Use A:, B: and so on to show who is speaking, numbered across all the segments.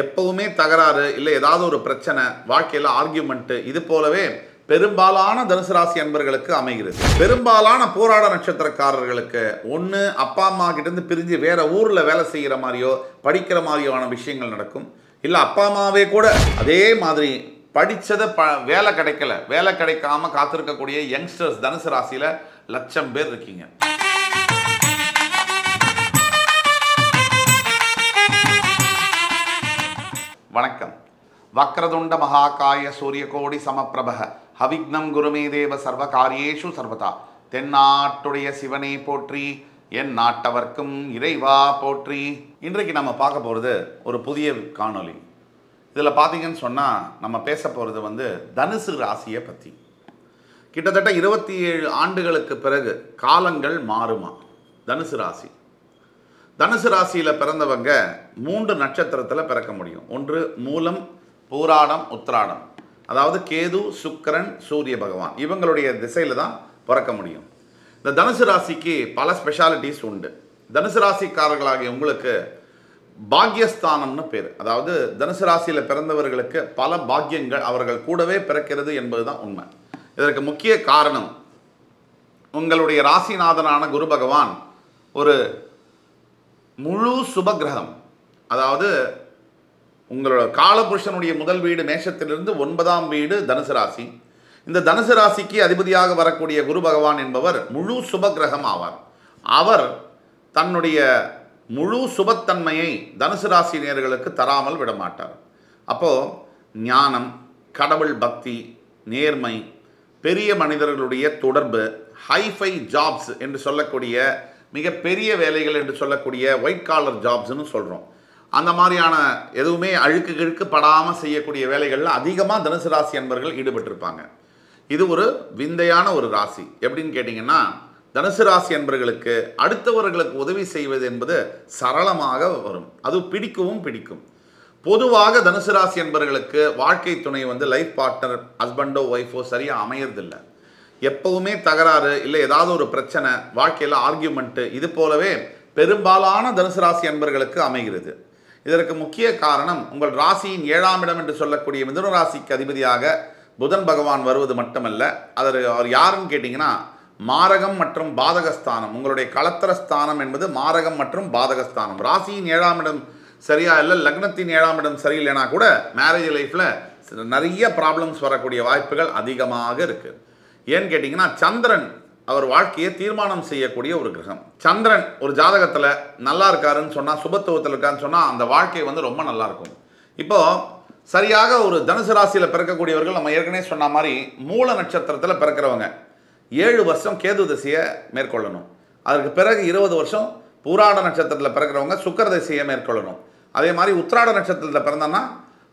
A: எப்பவுமே தகராறு இல்லை ஏதாவது ஒரு பிரச்சனை, வாழ்க்கையில் ஆர்கியூமெண்ட், இது போலவே பெரும்பாலான தனுசு ராசி அன்பர்களுக்கு அமைகிறது. பெரும்பாலான போராட நட்சத்திரக்காரர்களுக்கு ஒன்று அப்பா அம்மா கிட்டேருந்து பிரிஞ்சு வேற ஊரில் வேலை செய்கிற மாதிரியோ படிக்கிற மாதிரியான விஷயங்கள் நடக்கும். இல்லை அப்பா அம்மாவே கூட அதே மாதிரி படித்ததை வேலை கிடைக்கல, வேலை கிடைக்காம காத்திருக்கக்கூடிய யங்ஸ்டர்ஸ் தனுசு ராசியில் லட்சம் பேர் இருக்கீங்க. வணக்கம். வக்ரதுண்ட மகாகாய சூரியகோடி சமப்பிரபக ஹவிக்னம் குருமே தேவ சர்வ காரியேஷு சர்வதா. தென்னாட்டுடைய சிவனே போற்றி, என் நாட்டவர்க்கும் இறைவா போற்றி. இன்றைக்கு நம்ம பார்க்க போகிறது ஒரு புதிய காணொளி. இதில் பார்த்தீங்கன்னு சொன்னால் நம்ம பேச போகிறது தனுசு ராசியை பற்றி. கிட்டத்தட்ட 27 ஆண்டுகளுக்கு பிறகு காலங்கள் மாறுமா? தனுசு ராசி, தனுசு ராசியில் பிறந்தவங்க 3 நட்சத்திரத்தில் பிறக்க முடியும். ஒன்று மூலம், பூராடம், உத்திராடம். அதாவது கேது, சுக்கிரன், சூரிய பகவான் இவங்களுடைய திசையில் தான் பிறக்க முடியும். இந்த தனுசு ராசிக்கு பல ஸ்பெஷாலிட்டிஸ் உண்டு. தனுசு ராசிக்காரர்களாகிய உங்களுக்கு பாக்யஸ்தானம்னு பேர். அதாவது தனுசு ராசியில் பிறந்தவர்களுக்கு பல பாக்கியங்கள் அவர்கள் கூடவே பிறக்கிறது என்பது தான் உண்மை. இதற்கு முக்கிய காரணம் உங்களுடைய ராசிநாதனான குரு பகவான் ஒரு முழு சுபகிரகம். அதாவது உங்களோட காலபுருஷனுடைய முதல் வீடு மேஷத்திலிருந்து 9ஆம் வீடு தனுசு ராசி. இந்த தனுசு ராசிக்கு அதிபதியாக வரக்கூடிய குரு பகவான் என்பவர் முழு சுபகிரகம் ஆவார். அவர் தன்னுடைய முழு சுபத்தன்மையை தனுசு ராசி நேயர்களுக்கு தராமல் விடமாட்டார். அப்போது ஞானம், கடவுள் பக்தி, நேர்மை, பெரிய மனிதர்களுடைய தொடர்பு, ஹைஃபை ஜாப்ஸ் என்று சொல்லக்கூடிய மிகப்பெரிய வேலைகள் என்று சொல்லக்கூடிய ஒயிட் காலர் ஜாப்ஸ்னு சொல்கிறோம். அந்த மாதிரியான எதுவுமே அழுக்கு கிழுக்கு படாமல் செய்யக்கூடிய வேலைகளில் அதிகமாக தனுசு ராசி அன்பர்கள் ஈடுபட்டிருப்பாங்க. இது ஒரு விந்தையான ஒரு ராசி. எப்படின்னு கேட்டிங்கன்னா, தனுசு ராசி அன்பர்களுக்கு அடுத்தவர்களுக்கு உதவி செய்வது என்பது சரளமாக வரும். அது பிடிக்கவும் பிடிக்கும். பொதுவாக தனுசு ராசி அன்பர்களுக்கு வாழ்க்கை துணை லைஃப் பார்ட்னர், ஹஸ்பண்டோ ஒய்ஃபோ சரியாக அமையறதில்லை. எப்பவுமே தகராறு இல்லை ஏதாவது ஒரு பிரச்சனை, வாழ்க்கையில் ஆர்கியூமெண்ட், இது போலவே பெரும்பாலான தனுசு ராசி அன்பர்களுக்கு அமைகிறது. இதற்கு முக்கிய காரணம் உங்கள் ராசியின் 7ஆம் இடம் என்று சொல்லக்கூடிய மிதுன ராசிக்கு அதிபதியாக புதன் பகவான் வருவது மட்டுமல்ல, அவர் யாருன்னு கேட்டிங்கன்னா மாரகம் மற்றும் பாதகஸ்தானம். உங்களுடைய களத்திரஸ்தானம் என்பது மாரகம் மற்றும் பாதகஸ்தானம். ராசியின் 7ஆம் இடம் சரியா இல்லை, லக்னத்தின் 7ஆம் இடம் சரியில்லைனா கூட மேரேஜ் லைஃப்பில் நிறைய ப்ராப்ளம்ஸ் வரக்கூடிய வாய்ப்புகள் அதிகமாக இருக்குது. ஏன்னு கேட்டிங்கன்னா சந்திரன் அவர் வாழ்க்கையை தீர்மானம் செய்யக்கூடிய ஒரு கிரகம். சந்திரன் ஒரு ஜாதகத்தில் நல்லா இருக்காருன்னு சொன்னால், சுபத்துவத்தில் இருக்காருன்னு சொன்னால் அந்த வாழ்க்கை ரொம்ப நல்லா இருக்கும். இப்போது சரியாக ஒரு தனுசு ராசியில் பிறக்கக்கூடியவர்கள் நம்ம ஏற்கனவே சொன்ன மாதிரி மூல நட்சத்திரத்தில் பிறக்கிறவங்க 7 வருஷம் கேது திசையை மேற்கொள்ளணும். அதற்கு பிறகு 20 வருஷம் பூராட நட்சத்திரத்தில் பிறக்கிறவங்க சுக்கிர திசையை மேற்கொள்ளணும். அதே மாதிரி உத்திராட நட்சத்திரத்தில் பிறந்தோன்னா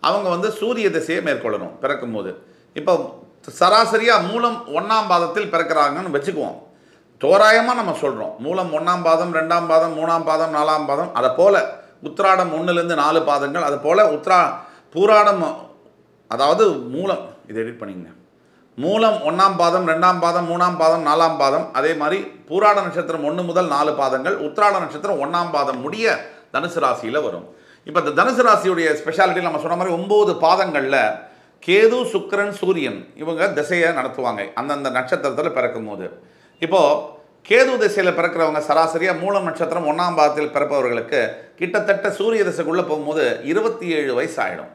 A: அவங்க சூரிய திசையை மேற்கொள்ளணும் பிறக்கும்போது. இப்போ சராசரியாக மூலம் 1ஆம் பாதத்தில் பிறக்கிறாங்கன்னு வச்சுக்குவோம். தோராயமாக நம்ம சொல்கிறோம். மூலம் 1ஆம் பாதம், 2ஆம் பாதம், 3ஆம் பாதம், 4ஆம் பாதம், அதை போல் உத்திராடம் 1லேருந்து 4 பாதங்கள், அது போல் பூராடம், அதாவது மூலம், இதை எடிட் பண்ணிங்க, மூலம் 1ஆம் பாதம், 2ஆம் பாதம், 3ஆம் பாதம், 4ஆம் பாதம், அதே மாதிரி பூராட நட்சத்திரம் 1 முதல் 4 பாதங்கள், உத்திராட நட்சத்திரம் 1ஆம் பாதம் முடிய தனுசு ராசியில் வரும். இப்போ இந்த தனுசு ராசியுடைய ஸ்பெஷாலிட்டி நம்ம சொன்ன மாதிரி 9 பாதங்களில் கேது, சுக்கிரன், சூரியன் இவங்க திசையை நடத்துவாங்க அந்தந்த நட்சத்திரத்தில் பிறக்கும் போது. இப்போது கேது திசையில் பிறக்கிறவங்க சராசரியாக மூலம் நட்சத்திரம் 1ஆம் பாதத்தில் பிறப்பவர்களுக்கு கிட்டத்தட்ட சூரிய திசைக்குள்ளே போகும்போது 27 வயசு ஆகிடும்.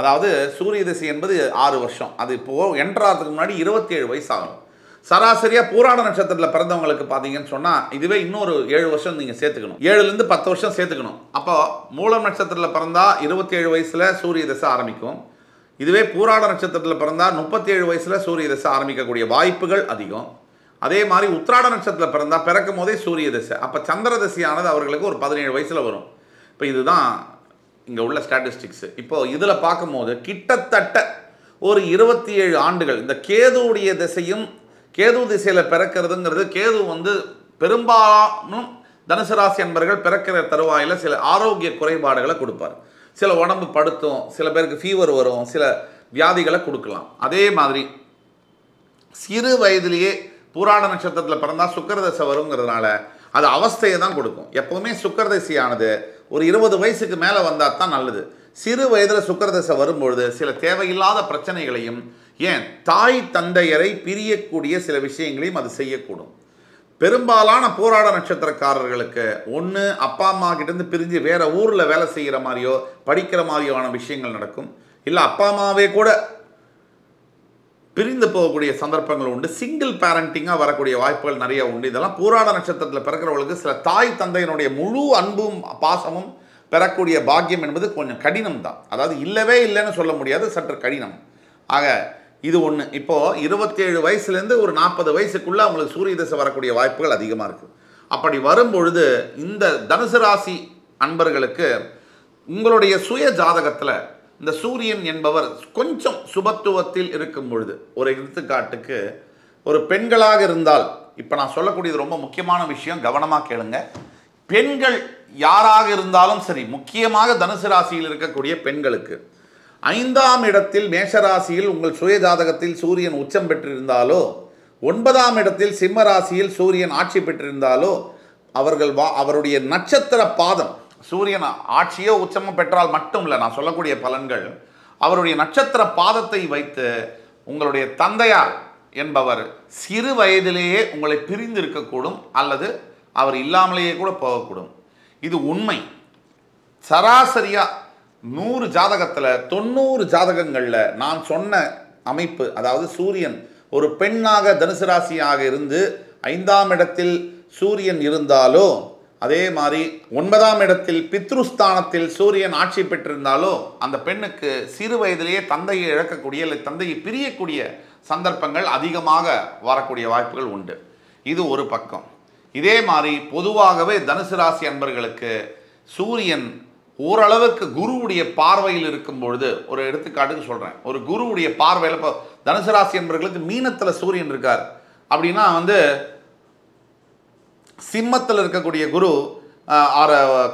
A: அதாவது சூரிய திசை என்பது 6 வருஷம். அது இப்போது என்ட்ராகிறதுக்கு முன்னாடி 27 வயசு ஆகும். சராசரியாக பூராட நட்சத்திரத்தில் பிறந்தவங்களுக்கு பார்த்தீங்கன்னு சொன்னால் இதுவே இன்னொரு 7 வருஷம் நீங்கள் சேர்த்துக்கணும். 7லேருந்து 10 வருஷம் சேர்த்துக்கணும். அப்போ மூலம் நட்சத்திரத்தில் பிறந்தால் 27 வயசில் சூரிய திசை ஆரம்பிக்கும். இதுவே பூராட நட்சத்திரத்தில் பிறந்தால் 37 வயசில் சூரிய திசை ஆரம்பிக்கக்கூடிய வாய்ப்புகள் அதிகம். அதே மாதிரி உத்திராட நட்சத்திரத்தில் பிறந்தால் பிறக்கும் போதே சூரிய திசை. அப்போ சந்திர திசையானது அவர்களுக்கு ஒரு 17 வயசில் வரும். இப்போ இதுதான் இங்கே உள்ள ஸ்டாட்டிஸ்டிக்ஸு. இப்போது இதில் பார்க்கும்போது கிட்டத்தட்ட ஒரு 27 ஆண்டுகள் இந்த கேதுவுடைய திசையும், கேது திசையில் பிறக்கிறதுங்கிறது, கேது பெரும்பாலும் தனுசு ராசி அன்பர்கள் பிறக்கிற தருவாயில் சில ஆரோக்கிய குறைபாடுகளை கொடுப்பார். சில உடம்பு படுத்தும், சில பேருக்கு ஃபீவர் வரும், சில வியாதிகளை கொடுக்கலாம். அதே மாதிரி சிறு வயதிலேயே பூராட நட்சத்திரத்தில் பிறந்தால் சுக்கிர தசை வருங்கிறதுனால அது அவஸ்தையை தான் கொடுக்கும். எப்போவுமே சுக்கிர தசையானது ஒரு 20 வயசுக்கு மேலே வந்தால் தான் நல்லது. சிறு வயதில் சுக்கிரதசை வரும்பொழுது சில தேவையில்லாத பிரச்சனைகளையும் ஏன் தாய் தந்தையரை பிரியக்கூடிய சில விஷயங்களையும் அது செய்யக்கூடும். பெரும்பாலான போராட நட்சத்திரக்காரர்களுக்கு ஒன்று அப்பா அம்மா கிட்டேருந்து பிரிஞ்சு வேறு ஊரில் வேலை செய்கிற மாதிரியோ படிக்கிற மாதிரியான விஷயங்கள் நடக்கும். இல்லை அப்பா அம்மாவே கூட பிரிந்து போகக்கூடிய சந்தர்ப்பங்கள் உண்டு. சிங்கிள் பேரண்டிங்காக வரக்கூடிய வாய்ப்புகள் நிறைய உண்டு. இதெல்லாம் போராட நட்சத்திரத்தில் பிறக்கிறவர்களுக்கு சில தாய் தந்தையினுடைய முழு அன்பும் பாசமும் பெறக்கூடிய பாக்கியம் என்பது கொஞ்சம் கடினம் தான். அதாவது இல்லவே இல்லைன்னு சொல்ல முடியாது, சற்று கடினம். ஆக இது ஒன்று. இப்போது 27 வயசுலேருந்து ஒரு 40 வயசுக்குள்ளே அவங்களுக்கு சூரிய தசை வரக்கூடிய வாய்ப்புகள் அதிகமாக இருக்குது. அப்படி வரும்பொழுது இந்த தனுசு ராசி அன்பர்களுக்கு உங்களுடைய சுய ஜாதகத்தில் இந்த சூரியன் என்பவர் கொஞ்சம் சுபத்துவத்தில் இருக்கும் பொழுது, ஒரு எடுத்துக்காட்டுக்கு ஒரு பெண்களாக இருந்தால், இப்போ நான் சொல்லக்கூடியது ரொம்ப முக்கியமான விஷயம், கவனமாக கேளுங்க. பெண்கள் யாராக இருந்தாலும் சரி, முக்கியமாக தனுசு ராசியில் இருக்கக்கூடிய பெண்களுக்கு 5ஆம் இடத்தில் மேஷராசியில் உங்கள் சுய ஜாதகத்தில் சூரியன் உச்சம் பெற்றிருந்தாலோ, 9ஆம் இடத்தில் சிம்ம ராசியில் சூரியன் ஆட்சி பெற்றிருந்தாலோ, அவருடைய நட்சத்திர பாதம், சூரியன் ஆட்சியோ உச்சமோ பெற்றால் மட்டும் இல்லை, நான் சொல்லக்கூடிய பலன்கள் அவருடைய நட்சத்திர பாதத்தை வைத்து உங்களுடைய தந்தையார் என்பவர் சிறு வயதிலேயே உங்களை பிரிந்து இருக்கக்கூடும், அல்லது அவர் இல்லாமலேயே கூட போகக்கூடும். இது உண்மை. சராசரியாக 100 ஜாதகத்தில் 90 ஜாதகங்களில் நான் சொன்ன அமைப்பு, அதாவது சூரியன் ஒரு பெண்ணாக தனுசு ராசியாக இருந்து 5ஆம் இடத்தில் சூரியன் இருந்தாலோ, அதே மாதிரி 9ஆம் இடத்தில் பித்ருஸ்தானத்தில் சூரியன் ஆட்சி பெற்றிருந்தாலோ, அந்த பெண்ணுக்கு சிறு வயதிலேயே தந்தையை இழக்கக்கூடிய இல்லை தந்தையை பிரியக்கூடிய சந்தர்ப்பங்கள் அதிகமாக வரக்கூடிய வாய்ப்புகள் உண்டு. இது ஒரு பக்கம். இதே மாதிரி பொதுவாகவே தனுசு ராசி அன்பர்களுக்கு சூரியன் ஓரளவுக்கு குருவுடைய பார்வையில் இருக்கும் பொழுது, ஒரு எடுத்துக்காட்டுக்கு சொல்கிறேன், ஒரு குருவுடைய பார்வையில் இப்போ தனுசு ராசி அன்பர்களுக்கு மீனத்தில் சூரியன் இருக்கார் அப்படின்னா சிம்மத்தில் இருக்கக்கூடிய குரு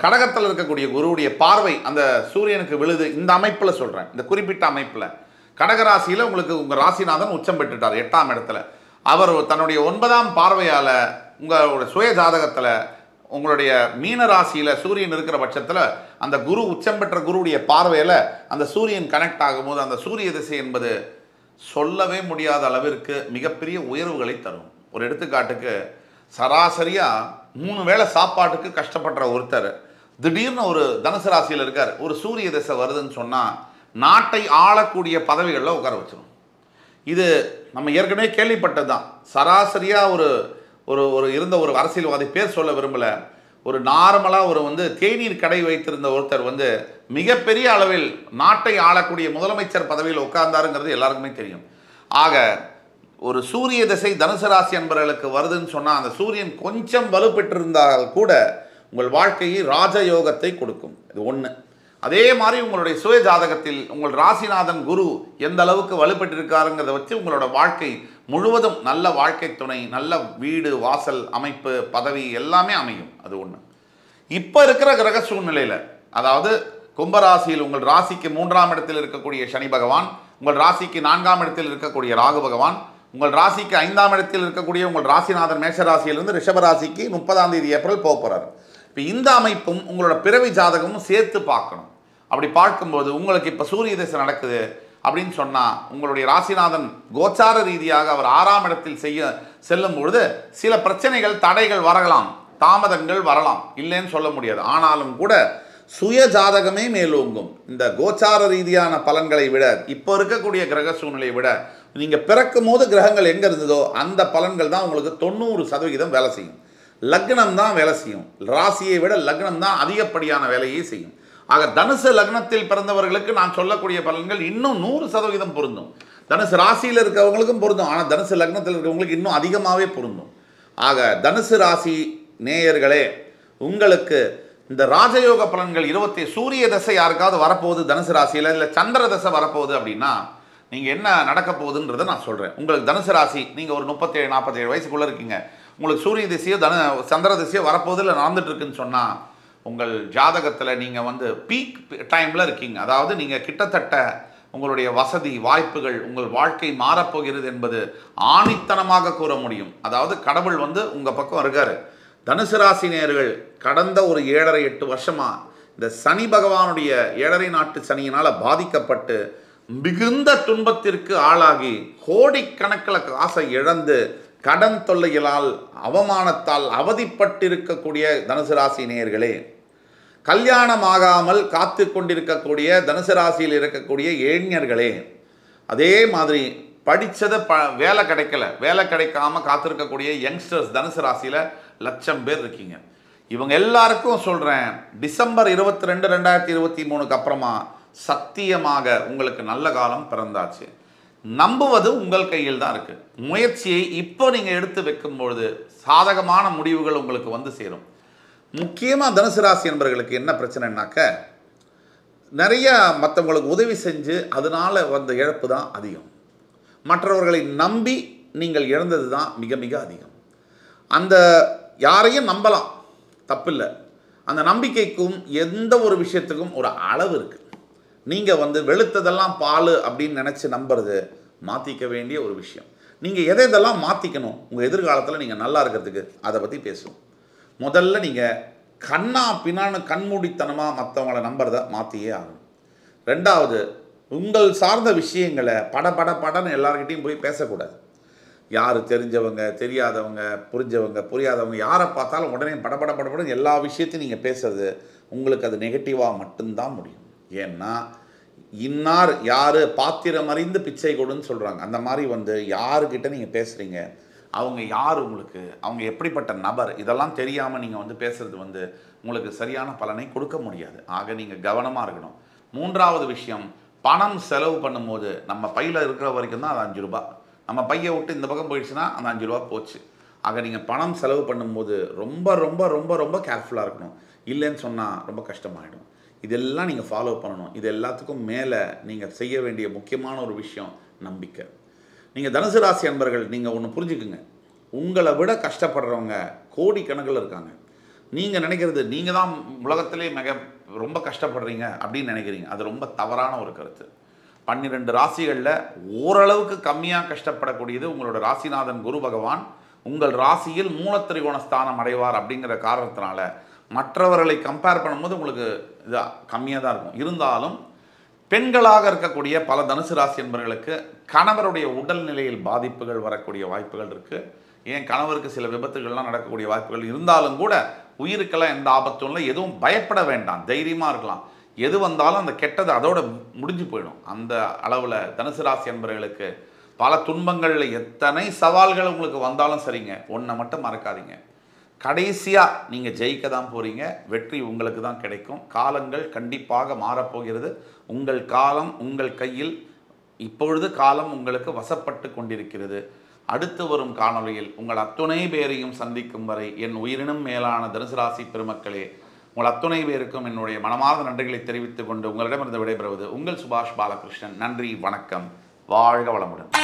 A: கடகத்தில் இருக்கக்கூடிய குருவுடைய பார்வை அந்த சூரியனுக்கு விழுது. இந்த அமைப்பில் சொல்கிறேன், இந்த குறிப்பிட்ட அமைப்பில் கடகராசியில் உங்களுக்கு உங்கள் ராசிநாதன் உச்சம் பெற்றுட்டார் 8ஆம் இடத்துல. அவர் தன்னுடைய 9ஆம் பார்வையால் உங்களோட சுய ஜாதகத்தில் உங்களுடைய மீன ராசியில் சூரியன் இருக்கிற பட்சத்தில் அந்த குரு உச்சம் பெற்ற குருவுடைய பார்வையில் அந்த சூரியன் கனெக்ட் ஆகும்போது அந்த சூரிய திசை என்பது சொல்லவே முடியாத அளவிற்கு மிகப்பெரிய உயர்வுகளை தரும். ஒரு எடுத்துக்காட்டுக்கு சராசரியாக 3 வேளை சாப்பாட்டுக்கு கஷ்டப்படுற ஒருத்தர் திடீர்னு ஒரு தனுசு ராசியில் இருக்கார், ஒரு சூரிய திசை வருதுன்னு சொன்னால் நாட்டை ஆளக்கூடிய பதவிகளில் உட்கார வச்சிடும். இது நம்ம ஏற்கனவே கேள்விப்பட்டது தான். சராசரியாக ஒரு இருந்த ஒரு அரசியல்வாதி பேர் சொல்ல விரும்பலை, ஒரு நார்மலாக ஒரு தேநீர் கடை வைத்திருந்த ஒருத்தர் மிகப்பெரிய அளவில் நாட்டை ஆளக்கூடிய முதலமைச்சர் பதவியில் உட்கார்ந்தாருங்கிறது எல்லாருக்குமே தெரியும். ஆக ஒரு சூரிய திசை தனுசு ராசி அன்பர்களுக்கு வருதுன்னு சொன்னால் அந்த சூரியன் கொஞ்சம் வலுப்பெற்றிருந்தால் கூட உங்கள் வாழ்க்கையை ராஜயோகத்தை கொடுக்கும். இது ஒன்று. அதே மாதிரி உங்களுடைய சுய ஜாதகத்தில் உங்கள் ராசிநாதன் குரு எந்த அளவுக்கு வலுப்பெற்றிருக்காருங்கிறத வச்சு உங்களோட வாழ்க்கை முழுவதும் நல்ல வாழ்க்கை துணை, நல்ல வீடு வாசல் அமைப்பு பதவி எல்லாமே அமையும். அது ஒன்று. இப்போ இருக்கிற கிரக சூழ்நிலையில், அதாவது கும்பராசியில் உங்கள் ராசிக்கு 3ஆம் இடத்தில் இருக்கக்கூடிய சனி பகவான், உங்கள் ராசிக்கு 4ஆம் இடத்தில் இருக்கக்கூடிய ராகு பகவான், உங்கள் ராசிக்கு 5ஆம் இடத்தில் இருக்கக்கூடிய உங்கள் ராசிநாதன் மேஷராசியிலிருந்து ரிஷபராசிக்கு 30ஆம் தேதி ஏப்ரல் போக போகிறார். இப்போ இந்த அமைப்பும் உங்களோட பிறவி ஜாதகமும் சேர்த்து பார்க்கணும். அப்படி பார்க்கும்போது உங்களுக்கு இப்போ சூரிய திசை நடக்குது அப்படின்னு சொன்னால் உங்களுடைய ராசிநாதன் கோச்சார ரீதியாக அவர் 6ஆம் இடத்தில் செல்லும் பொழுது சில பிரச்சனைகள் தடைகள் வரலாம், தாமதங்கள் வரலாம், இல்லைன்னு சொல்ல முடியாது. ஆனாலும் கூட சுய ஜாதகமே மேலோங்கும். இந்த கோச்சார ரீதியான பலன்களை விட, இப்போ இருக்கக்கூடிய கிரக சூழ்நிலையை விட, நீங்கள் பிறக்கும் போது கிரகங்கள் எங்கே இருந்ததோ அந்த பலன்கள் தான் உங்களுக்கு 90% வேலை செய்யும். லக்னம் தான் வேலை செய்யும். ராசியை விட லக்னம் தான் அதிகப்படியான வேலையை செய்யும். ஆக தனுசு லக்னத்தில் பிறந்தவர்களுக்கு நான் சொல்லக்கூடிய பலன்கள் இன்னும் 100% பொருந்தும். தனுசு ராசியில் இருக்கிறவங்களுக்கும் பொருந்தும், ஆனால் தனுசு லக்னத்தில் இருக்கிறவங்களுக்கு இன்னும் அதிகமாகவே பொருந்தும். ஆக தனுசு ராசி நேயர்களே, உங்களுக்கு இந்த ராஜயோக பலன்கள் சூரிய தசை யாருக்காவது வரப்போகுது தனுசு ராசியில், இல்லை சந்திர தசை வரப்போகுது அப்படின்னா நீங்கள் என்ன நடக்க போகுதுன்றதை நான் சொல்கிறேன். உங்களுக்கு தனுசு ராசி, நீங்கள் ஒரு 37-47 வயசுக்குள்ளே இருக்கீங்க, உங்களுக்கு சூரிய திசையோ சந்திர திசையோ வரப்போகுது இல்லை நடந்துட்டு இருக்குன்னு சொன்னால் உங்கள் ஜாதகத்தில் நீங்கள் பீக் டைமில் இருக்கீங்க. அதாவது நீங்கள் கிட்டத்தட்ட உங்களுடைய வசதி வாய்ப்புகள், உங்கள் வாழ்க்கை மாறப்போகிறது என்பது ஆணித்தனமாக கூற முடியும். அதாவது கடவுள் உங்கள் பக்கம் இருக்கார். தனுசு ராசி நேயர்கள் கடந்த ஒரு 7.5-8 வருஷமாக இந்த சனி பகவானுடைய 7.5 நாட்டு சனியினால் பாதிக்கப்பட்டு மிகுந்த துன்பத்திற்கு ஆளாகி கோடிக்கணக்கில் காசை இழந்து கடன் தொல்லைகளால் அவமானத்தால் அவதிப்பட்டிருக்கக்கூடிய தனுசு ராசி நேயர்களே, கல்யாணமாகாமல் காத்து கொண்டிருக்கக்கூடிய தனுசு ராசியில் இருக்கக்கூடிய இளைஞர்களே, அதே மாதிரி படித்ததை வேலை கிடைக்கல, வேலை கிடைக்காம காத்திருக்கக்கூடிய யங்ஸ்டர்ஸ் தனுசு ராசியில் லட்சம் பேர் இருக்கீங்க. இவங்க எல்லாருக்கும் சொல்கிறேன், டிசம்பர் 22, 2023க்கு அப்புறமா சத்தியமாக உங்களுக்கு நல்ல காலம் பிறந்தாச்சு. நம்புவது உங்கள் கையில் தான் இருக்குது. முயற்சியை இப்போ நீங்கள் எடுத்து வைக்கும்பொழுது சாதகமான முடிவுகள் உங்களுக்கு வந்து சேரும். முக்கியமாக தனுசு ராசி என்பவர்களுக்கு என்ன பிரச்சனைனாக்க, நிறைய மற்றவங்களுக்கு உதவி செஞ்சு அதனால் வந்த இழப்பு தான் அதிகம். மற்றவர்களை நம்பி நீங்கள் இழந்தது தான் மிக மிக அதிகம். அந்த யாரையும் நம்பலாம், தப்பில்லை. அந்த நம்பிக்கைக்கும் எந்த ஒரு விஷயத்துக்கும் ஒரு அளவு இருக்குது. நீங்கள் வெளுத்ததெல்லாம் பால் அப்படின்னு நினச்சி நம்புறது மாற்றிக்க வேண்டிய ஒரு விஷயம். நீங்கள் எதை இதெல்லாம் மாற்றிக்கணும் உங்கள் எதிர்காலத்தில் நீங்கள் நல்லா இருக்கிறதுக்கு, அதை பற்றி பேசுவோம். முதல்ல நீங்கள் கண்ணா பின்னான்னு கண்மூடித்தனமாக மற்றவங்களை நம்புறதை மாற்றியே ஆகணும். ரெண்டாவது, உங்கள் சார்ந்த விஷயங்களை படன்னு எல்லார்கிட்டையும் போய் பேசக்கூடாது. யார் தெரிஞ்சவங்க, தெரியாதவங்க, புரிஞ்சவங்க, புரியாதவங்க, யாரை பார்த்தாலும் உடனே படப்படன்னு எல்லா விஷயத்தையும் நீங்கள் பேசுறது உங்களுக்கு அது நெகட்டிவாக மட்டும்தான் முடியும். ஏன்னா இன்னார் யார் பாத்திரம் அறிந்து பிச்சை கொடுன்னு சொல்கிறாங்க. அந்த மாதிரி யாருக்கிட்ட நீங்கள் பேசுகிறீங்க, அவங்க யார், உங்களுக்கு அவங்க எப்படிப்பட்ட நபர், இதெல்லாம் தெரியாமல் நீங்கள் பேசுகிறது உங்களுக்கு சரியான பலனை கொடுக்க முடியாது. ஆக நீங்கள் கவனமாக இருக்கணும். மூன்றாவது விஷயம், பணம் செலவு பண்ணும்போது நம்ம பையில் இருக்கிற வரைக்கும் தான் அது 5 ரூபா. நம்ம பையை விட்டு இந்த பக்கம் போயிடுச்சுன்னா அந்த 5 ரூபா போச்சு. ஆக நீங்கள் பணம் செலவு பண்ணும்போது ரொம்ப ரொம்ப ரொம்ப ரொம்ப கேர்ஃபுல்லாக இருக்கணும். இல்லைன்னு சொன்னால் ரொம்ப கஷ்டமாயிடும். இதெல்லாம் நீங்கள் ஃபாலோ பண்ணணும். இது எல்லாத்துக்கும் மேலே நீங்கள் செய்ய வேண்டிய முக்கியமான ஒரு விஷயம் நம்பிக்கை. நீங்கள் தனுசு ராசி அன்பர்கள், நீங்கள் ஒன்று புரிஞ்சுக்குங்க, உங்களை விட கஷ்டப்படுறவங்க கோடிக்கணக்கில் இருக்காங்க. நீங்கள் நினைக்கிறது நீங்கள் தான் உலகத்திலே ரொம்ப கஷ்டப்படுறீங்க அப்படின்னு நினைக்கிறீங்க. அது ரொம்ப தவறான ஒரு கருத்து. 12 ராசிகளில் ஓரளவுக்கு கம்மியாக கஷ்டப்படக்கூடியது உங்களோட ராசிநாதன் குரு பகவான் உங்கள் ராசியில் மூலத்திரிகோண ஸ்தானம் அடைவார். அப்படிங்கிற காரணத்தினால மற்றவர்களை கம்பேர் பண்ணும்போது உங்களுக்கு இது கம்மியாக தான் இருக்கும். இருந்தாலும் பெண்களாக இருக்கக்கூடிய பல தனுசு ராசி என்பவர்களுக்கு கணவருடைய உடல்நிலையில் பாதிப்புகள் வரக்கூடிய வாய்ப்புகள் இருக்குது. ஏன் கணவருக்கு சில விபத்துகள்லாம் நடக்கக்கூடிய வாய்ப்புகள் இருந்தாலும் கூட உயிருக்கெல்லாம் எந்த ஆபத்தும் இல்லை. எதுவும் பயப்பட வேண்டாம், தைரியமாக இருக்கலாம். எது வந்தாலும் அந்த கெட்டது அதோட முடிஞ்சு போயிடும். அந்த அளவில் தனுசு ராசி என்பவர்களுக்கு பல துன்பங்களில் எத்தனை சவால்கள் உங்களுக்கு வந்தாலும் சரிங்க, ஒன்றை மட்டும் மறக்காதீங்க, கடைசியாக நீங்கள் ஜெயிக்க தான் போகிறீங்க. வெற்றி உங்களுக்கு தான் கிடைக்கும். காலங்கள் கண்டிப்பாக மாறப்போகிறது. உங்கள் காலம் உங்கள் கையில். இப்பொழுது காலம் உங்களுக்கு வசப்பட்டு கொண்டிருக்கிறது. அடுத்து வரும் காணொளியில் உங்கள் அத்துணை பேரையும் சந்திக்கும் வரை என் உயிரினும் மேலான தனுசு ராசி பெருமக்களே, உங்கள் அத்துணை பேருக்கும் என்னுடைய மனமார்ந்த நன்றிகளை தெரிவித்துக் கொண்டு உங்களிடமிருந்து விடைபெறுவது உங்கள் சுபாஷ் பாலகிருஷ்ணன். நன்றி, வணக்கம், வாழ்க வளமுடன்.